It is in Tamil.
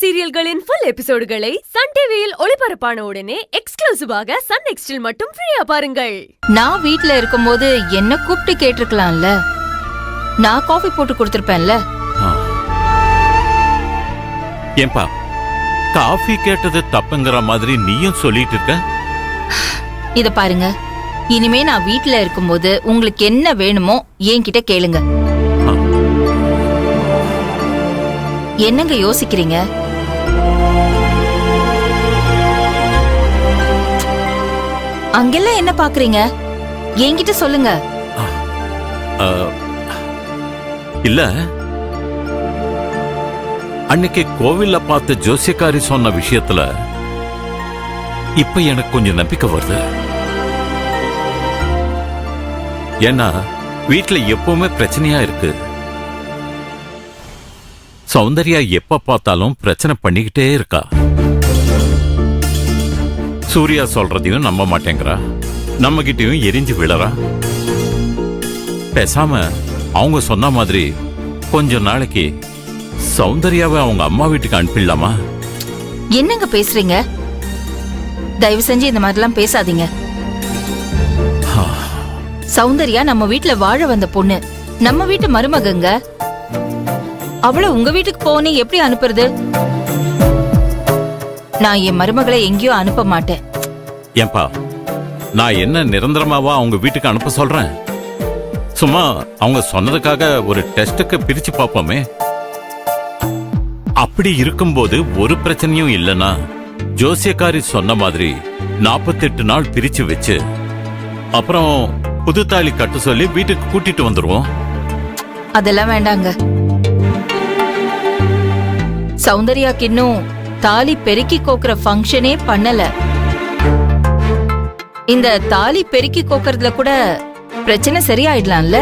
சீரியல்களின் ஃபுல் எபிசோடுகளை சன் டிவியில் ஒளிபரப்பான உடனே எக்ஸ்க்ளூசிவாக சன் நெக்ஸ்டில் மட்டும் ஃப்ரீயா பாருங்கள். நான் வீட்ல இருக்கும்போது என்ன கூப்பிட்டு கேட்டிருக்கலாம்ல. நான் காஃபி போட்டு கொடுத்திருப்பேன்ல. ஏன்பா காஃபி கேட்டது தப்புங்கிற மாதிரி நீயும் சொல்லிட்டு இருக்க? இத பாருங்க, இனிமே நான் வீட்ல இருக்கும்போது உங்களுக்கு என்ன வேணுமோ என்கிட்ட கேளுங்க. என்னங்க யோசிக்கிறீங்க? அங்கெல்லாம் என்ன பாக்குறீங்க? என்கிட்ட சொல்லுங்க. இல்ல, அன்னைக்கு கோவில்ல பார்த்த ஜோசியக்காரி சொன்ன விஷயத்துல இப்ப எனக்கு கொஞ்சம் நம்பிக்கை வருது. ஏன்னா வீட்டுல எப்பவுமே பிரச்சனையா இருக்கு. சௌந்தர்யா எப்ப பார்த்தாலும் பிரச்சனை பண்ணிக்கிட்டே இருக்கா. சூர்யா சொல்றதையும் நம்ப மாட்டேங்கிறா, நம்ம கிட்டயும் எரிஞ்சு விழறா. பேசாம அவங்க சொன்ன மாதிரி கொஞ்ச நாளைக்கு சௌந்தர்யாவை அவங்க அம்மா வீட்டுக்கு அனுப்பிடலாமா? என்னங்க பேசுறீங்க? தயவு செஞ்சு இந்த மாதிரிலாம் பேசாதீங்க. சௌந்தர்யா நம்ம வீட்டுல வாழ வந்த பொண்ணு, நம்ம வீட்டு மருமகங்க. அவளை உங்க வீட்டுக்கு போனே எப்படி அனுப்புறது? நான் என் மருமகளை எங்கேயோ அனுப்ப மாட்டேன். ஏன்பா, நான் என்ன நிரந்தரமாவா அவங்க வீட்டுக்கு அனுப்ப சொல்றேன்? சும்மா அவங்க சொன்னதுக்காக ஒரு டெஸ்டுக்கு பிரிச்சு பார்ப்போமே. அப்படி இருக்கும்போது ஒரு பிரச்சனையும் இல்லைன்னா ஜோசியக்காரி சொன்ன மாதிரி 48 நாள் பிரிச்சு வச்சு அப்புறம் புது தாலி கட்ட சொல்லி வீட்டுக்கு கூட்டிட்டு வந்துருவோம். அதெல்லாம் வேண்டாங்க. சௌந்தர்யாக்கு இன்னும் தாலி பெருக்கி கோக்குற ஃபங்க்ஷனே பண்ணல. இந்த தாலி பெருக்கி கோக்கறதுல கூட பிரச்சனை சரியாயிடலாம்ல.